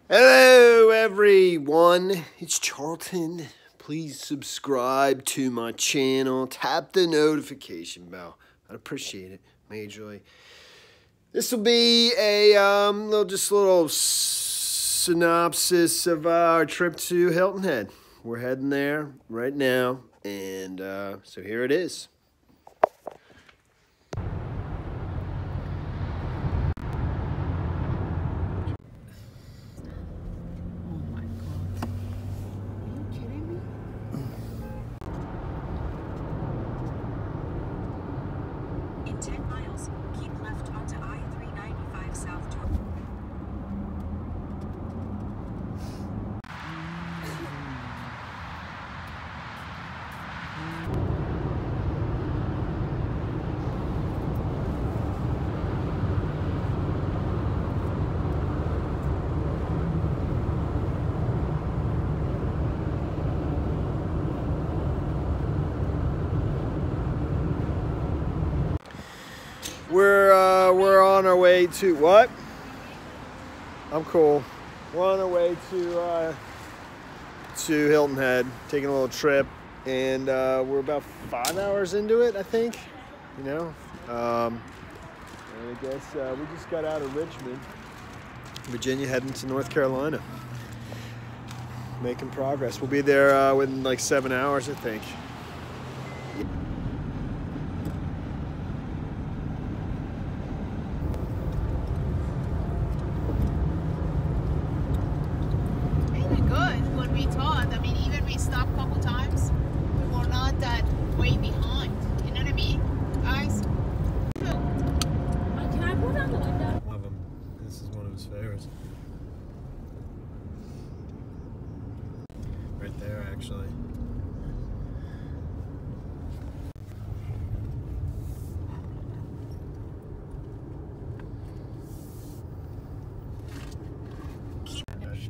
Hello everyone, it's Charlton. Please subscribe to my channel, tap the notification bell. I'd appreciate it majorly. This will be a little synopsis of our trip to Hilton Head. We're heading there right now, and so here it is. In 10 miles, keep left onto I-395 south toward... We're on our way to what? I'm cool. We're on our way to Hilton Head, taking a little trip, and we're about 5 hours into it, I think. You know, and I guess we just got out of Richmond, Virginia, heading to North Carolina. Making progress. We'll be there within like 7 hours, I think. Right there, actually.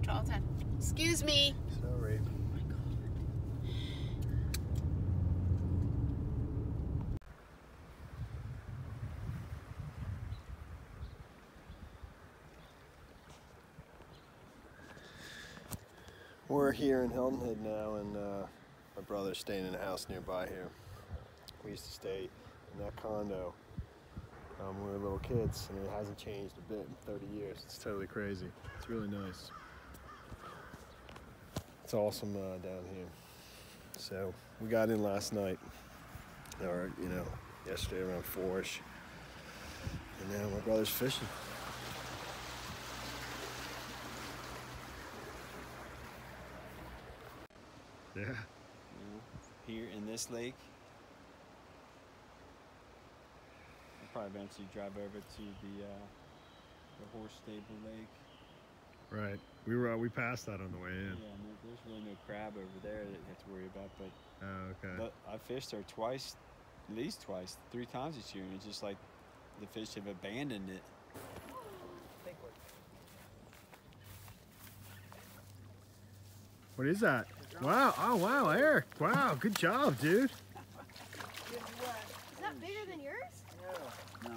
Charlton. Excuse me. Sorry. Oh my God. We're here in Hilton Head now, and my brother's staying in a house nearby here. We used to stay in that condo when we were little kids, and it hasn't changed a bit in 30 years. It's totally crazy. It's really nice. It's awesome down here. So we got in last night, or yesterday around 4-ish, and now my brother's fishing. Yeah. Here in this lake, I'll probably eventually drive over to the horse stable lake. Right. We passed that on the way in. Yeah, there's really no crab over there that you have to worry about. But okay. But I fished there twice, at least twice, 3 times this year, and it's just like the fish have abandoned it. What is that? Wow. Oh, wow, Eric. Wow, good job, dude. Is that bigger than yours? No,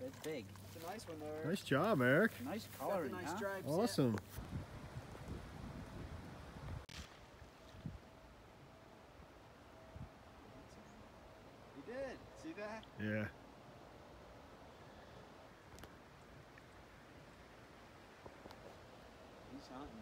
it's big. It's a nice one though. Nice job, Eric. Nice coloring, nice huh? stripes. Awesome. You did. See that? Yeah. He's hunting.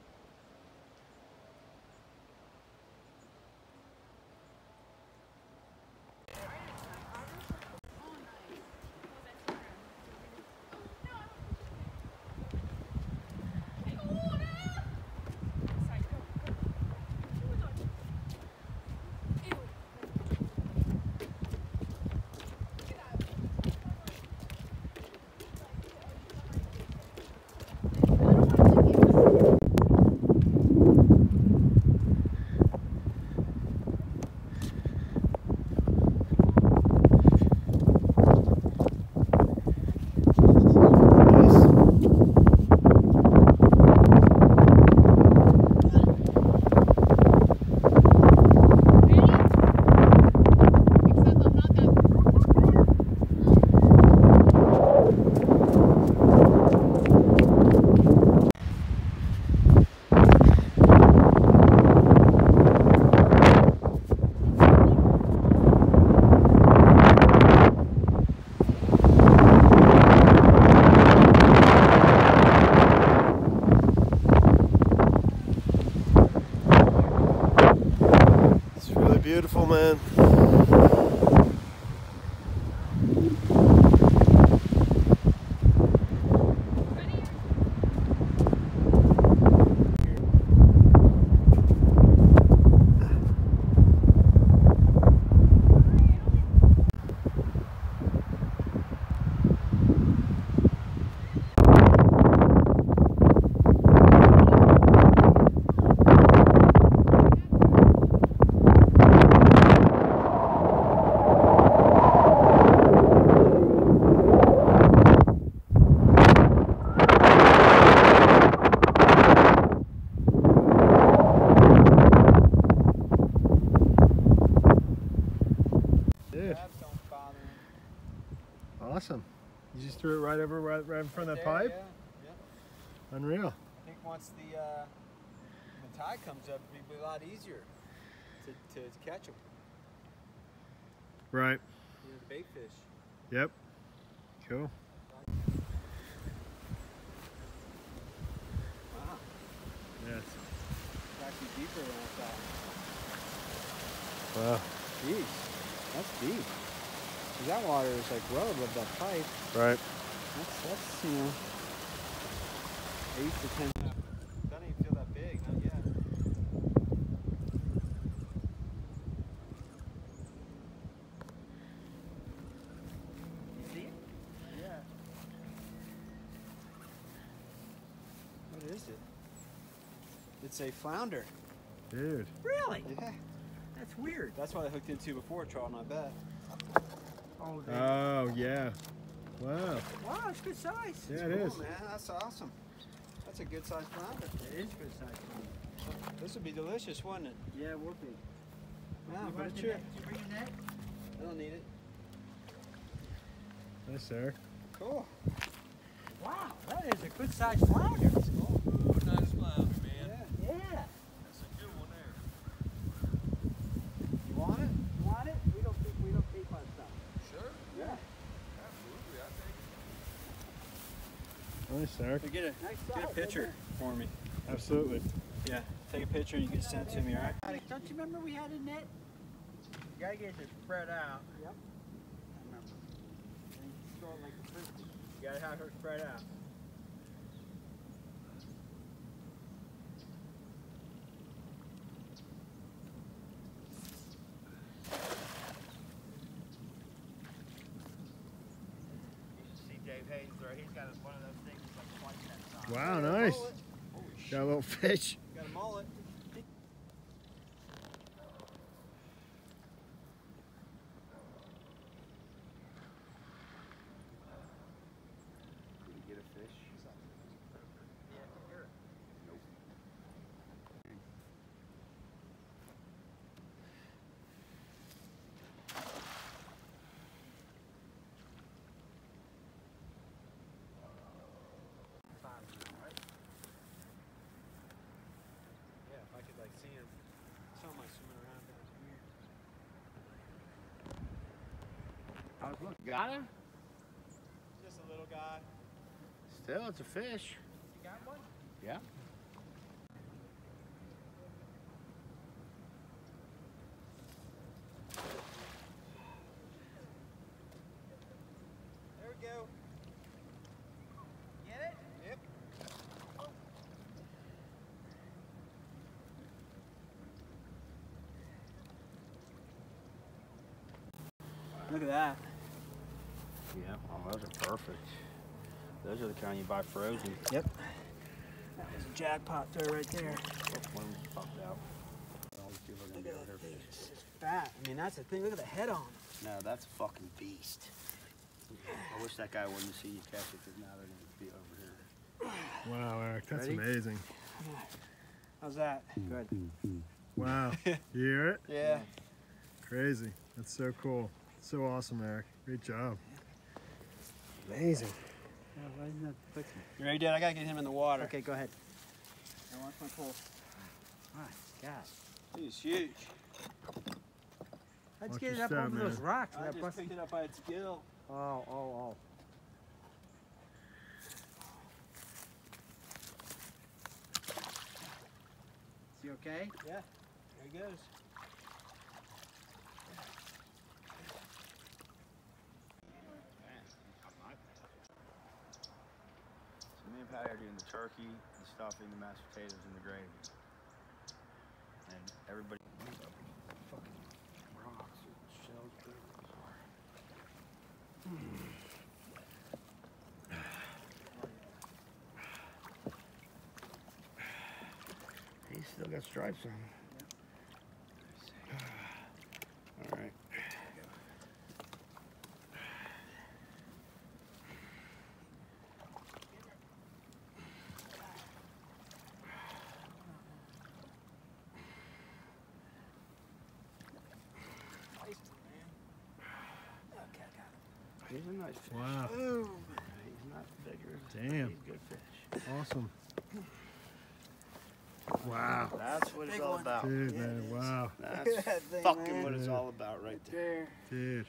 man. Dude, Don't bother him. awesome. You just threw it right in front of that pipe? Yeah. Unreal. I think once the tide comes up, it'll be a lot easier to catch them. Right. You know, the bait fish. Yep. Cool. Wow. Yeah. It's actually deeper than I thought. Wow. Jeez. That's deep. 'Cause that water is like well above that pipe. Right. That's 8 to 10. Doesn't even feel that big, not yet. You see it? Yeah. What is it? It's a flounder. Dude. Really? Yeah. That's weird. That's what I hooked into before trolling, I bet. Oh, they, Oh, yeah. Wow. wow, it's good size. Yeah, it is. Cool, man. That's awesome. That's a good sized flounder. It is good size. This would be delicious, wouldn't it? Yeah, it will be. Wow, You put brought a your trip. net? Did you bring your net? I don't need it. Nice, sir. Cool. Wow, that is a good size flounder. That's cool. Nice flounder, man. Yeah. Yeah. That's a good one there. You want it? You want it? We don't keep our stuff. Sure. Yeah. Absolutely. I take it. Nice, sir. Get a Nice get a size, picture for me. Absolutely. Yeah. Take a picture and you can send it to me, all right? Don't you remember we had a net? You gotta get it spread out. Yep. I remember. And you throw it like a frisbee. You gotta have her spread out. You should see Dave Hayes throw. He's got one of those things that's like twice that size. Wow, Got a nice. mullet. Holy shit. Got a little fish. Got a mullet. Did you get a fish? Yeah, I can hear it. Nope. Yeah, if I could like see him, something like swimming around there, it's weird. I was looking. Got him? Just a little guy. Still, it's a fish. You got one? Yeah. There we go. Get it? Yep. Look at that. Yeah, oh, those are perfect. Those are the kind you buy frozen. Yep. That was a jackpot there right there. One popped out. Look at that thing. It's just fat. I mean, that's the thing. Look at the head on it. No, that's a fucking beast. I wish that guy wouldn't see you catch it because now they're going to be over here. Wow, Eric, that's Ready? amazing. How's that? Good. Wow. You hear it? Yeah. Crazy. That's so cool. So awesome, Eric. Great job. Amazing. You ready, Dad? I gotta get him in the water. Okay, go ahead. I want my pole. My God. He's huge. Let's Watch get it your up step, over those man. rocks. I That just busted. picked it up by its gill. Oh. Is he okay? Yeah. There he goes. the turkey, the stuffing, the mashed potatoes, and the gravy. And everybody. Fucking rocks and shells. He's still got stripes on him. All right. He's a nice fish. Wow. He's not bigger. Damn. He's a good fish. Awesome. Wow. That's what it's all about. Dude, man, wow. That's thing, fucking man. what it's all about right there. Dude.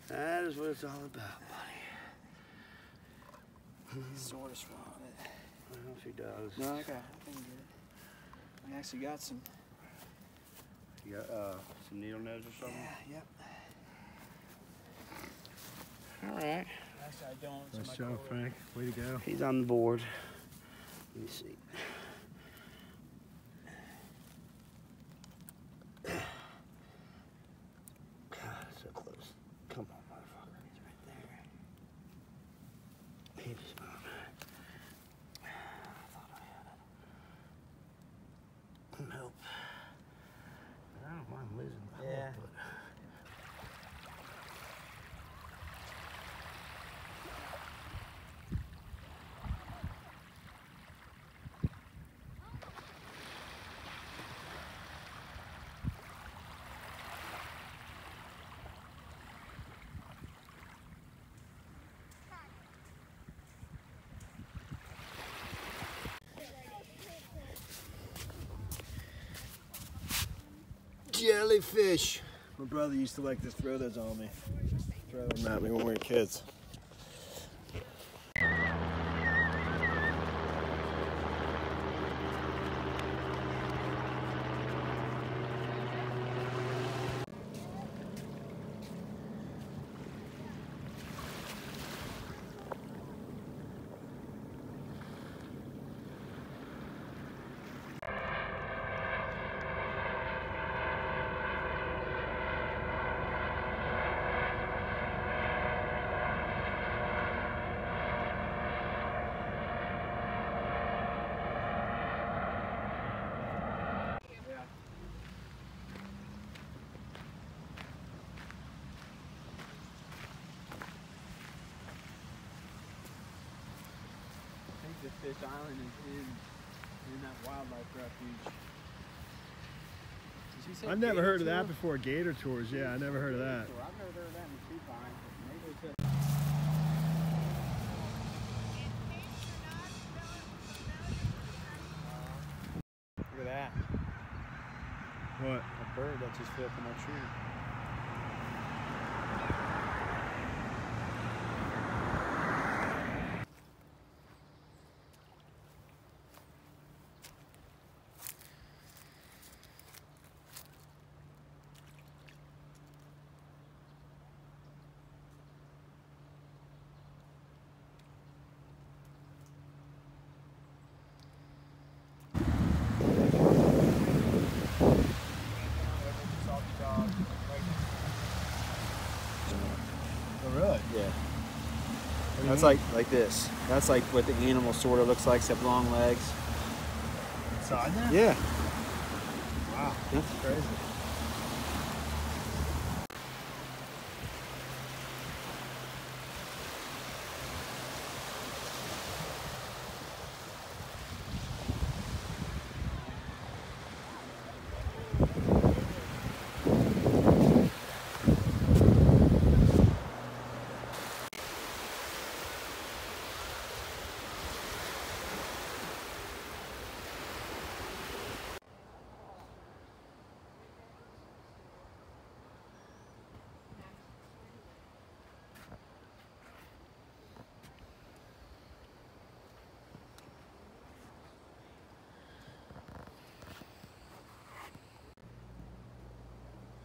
That is what it's all about, buddy. Sort of swallowed it. I don't know if he does. No, I can get it. I actually got some. You got some needle nose or something? Yeah, yep. All right. Actually, I don't. Nice job, Frank. Way to go. He's on the board. Let me see. God, so close. Come on, motherfucker. He's right there. He just moved. I thought I had it. Nope. I don't mind losing the hook, Yeah. but... Jellyfish. My brother used to like to throw those on me. Throw them at me when we were kids. I think the Fish Island is in that wildlife refuge. Did you say I've never gator heard of that tour? before. Gator tours. Yeah, I never heard of that. I've never heard of that in the supine, but maybe it's Look at that. What? A bird that just flew up in that tree. Oh, really? Yeah. What do you That's mean? like this. That's like what the animal sort of looks like, except long legs. Inside there? Yeah. Wow. That's Crazy.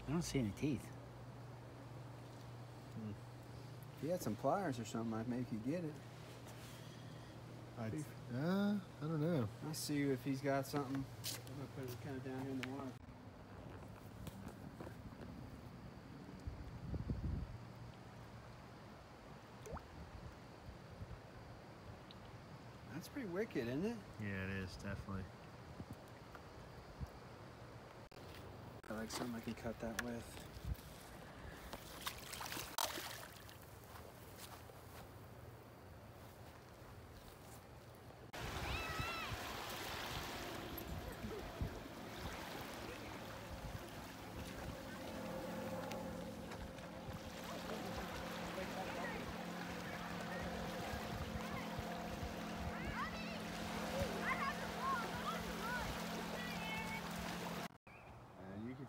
I don't see any teeth. If you had some pliers or something, I'd make you get it. I'd I don't know. Let's see if he's got something. I'm gonna put it kind of down here in the water. That's pretty wicked, isn't it? Yeah, it is, definitely. I like something I can cut that with.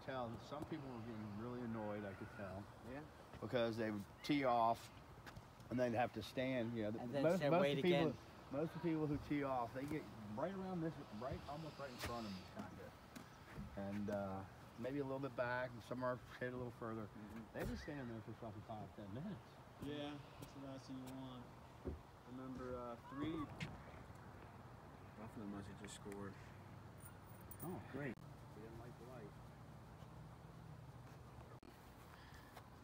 Tell some people were getting really annoyed. I could tell. Yeah. Because they would tee off, and they'd have to stand. You know, And then wait again. Most of the people who tee off, they get right around this, almost right in front of them, kind of, and maybe a little bit back, and some are hit a little further. They just stand there for fucking 5-10 minutes. Yeah, that's the last thing you want. Remember, 3 Buffalo must have just scored. Oh, great. They didn't like the light.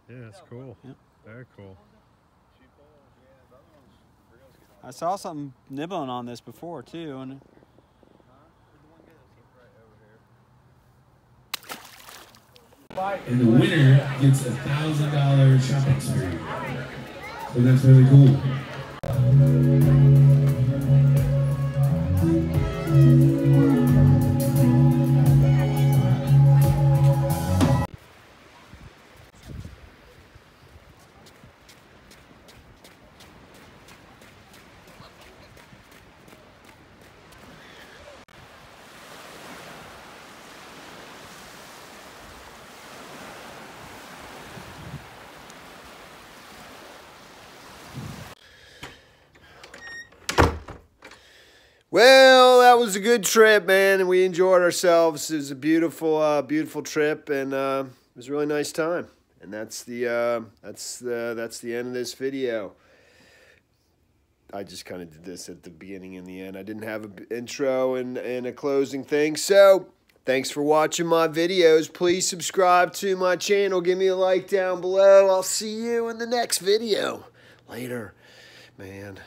Yeah, it's cool. Yep. Very cool. I saw something nibbling on this before too, and And the winner gets a $1,000 shopping spree. So that's really cool. Well, that was a good trip, man, and we enjoyed ourselves. It was a beautiful, beautiful trip, and it was a really nice time. And that's the end of this video. I just kind of did this at the beginning and the end. I didn't have an intro and a closing thing. So, thanks for watching my videos. Please subscribe to my channel. Give me a like down below. I'll see you in the next video. Later, man.